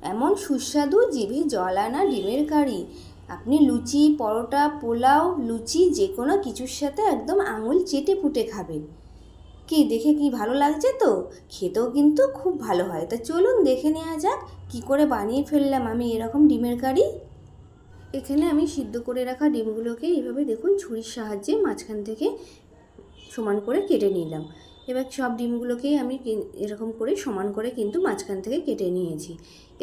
এমন সুস্বাদু জিভে জল আনা ডিমের কারি আপনি লুচি, পরোটা, পোলাও, লুচি যে কোনো কিছুর সাথে একদম আঙুল চেটে পুটে খাবেন। কি দেখে কি ভালো লাগছে তো? খেতেও কিন্তু খুব ভালো হয়। তা চলুন দেখে নেওয়া যাক কি করে বানিয়ে ফেললাম আমি এরকম ডিমের কারি। এখানে আমি সিদ্ধ করে রাখা ডিমগুলোকে এইভাবে দেখুন ছুরির সাহায্যে মাঝখান থেকে সমান করে কেটে নিলাম। এবার সব ডিমগুলোকেই আমি এরকম করে সমান করে কিন্তু মাঝখান থেকে কেটে নিয়েছি।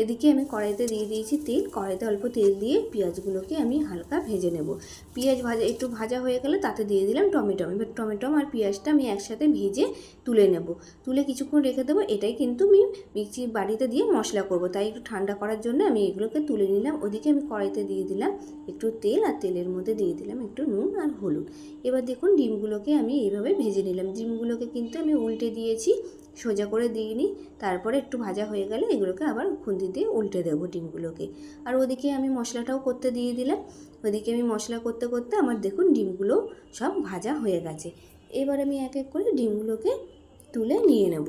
এদিকে আমি কড়াইতে দিয়ে দিয়েছি তেল। কড়াইতে অল্প তেল দিয়ে পেঁয়াজগুলোকে আমি হালকা ভেজে নেব। পেঁয়াজ একটু ভাজা হয়ে গেলে তাতে দিয়ে দিলাম টমেটো। এবার টমেটো আর পেঁয়াজটা আমি একসাথে ভেজে তুলে নেব। তুলে কিছুক্ষণ রেখে দেবো। এটাই কিন্তু আমি মিক্সি বাড়িতে দিয়ে মশলা করব, তাই একটু ঠান্ডা করার জন্য আমি এগুলোকে তুলে নিলাম। ওদিকে আমি কড়াইতে দিয়ে দিলাম একটু তেল, আর তেলের মধ্যে দিয়ে দিলাম একটু নুন আর হলুদ। এবার দেখুন ডিমগুলোকে আমি এইভাবে ভেজে নিলাম। ডিমগুলোকে কিন্তু আমি উল্টে দিয়েছি, সোজা করে দিইনি। তারপরে একটু ভাজা হয়ে গেলে এগুলোকে আবার খুন্তি দিয়ে উল্টে দেবো ডিমগুলোকে। আর ওদিকে আমি মশলাটাও করতে দিয়ে দিলাম। ওদিকে আমি মশলা করতে করতে আমার দেখুন ডিমগুলো সব ভাজা হয়ে গেছে। এবার আমি এক এক করে ডিমগুলোকে তুলে নিয়ে নেব।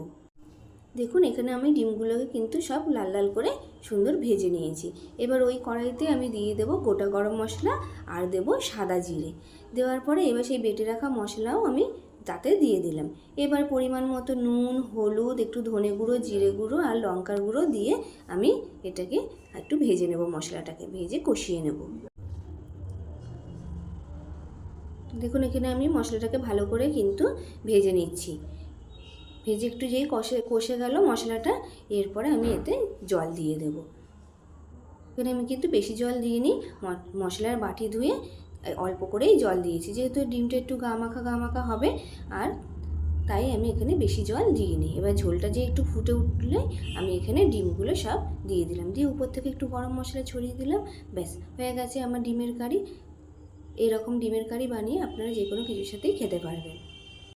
দেখুন এখানে আমি ডিমগুলোকে কিন্তু সব লাল লাল করে সুন্দর ভেজে নিয়েছি। এবার ওই কড়াইতে আমি দিয়ে দেবো গোটা গরম মশলা আর দেবো সাদা জিরে। দেওয়ার পরে এবার সেই বেটে রাখা মশলাও আমি তাতে দিয়ে দিলাম। এবার পরিমাণ মতো নুন, হলুদ, একটু ধনে গুঁড়ো, জিরে গুঁড়ো আর লঙ্কার গুঁড়ো দিয়ে আমি এটাকে একটু ভেজে নেব। মশলাটাকে ভেজে কষিয়ে নেব। দেখুন এখানে আমি মশলাটাকে ভালো করে কিন্তু ভেজে নিচ্ছি। ভেজে একটু যেই কষে গেল মশলাটা, এরপরে আমি এতে জল দিয়ে দেব। এখানে আমি কিন্তু বেশি জল দিইনি, মশলার বাটি ধুয়ে অল্প করেই জল দিয়েছি, যেহেতু ডিমটা একটু গা মাখা হবে, আর তাই আমি এখানে বেশি জল দিইনি। এবার ঝোলটা যে একটু ফুটে উঠলে আমি এখানে ডিমগুলো সব দিয়ে দিলাম, দিয়ে উপর থেকে একটু গরম মশলা ছড়িয়ে দিলাম। ব্যাস হয়ে গেছে আমার ডিমের কারি। এরকম ডিমের কারি বানিয়ে আপনারা যে কোনো কিছুর সাথেই খেতে পারবেন।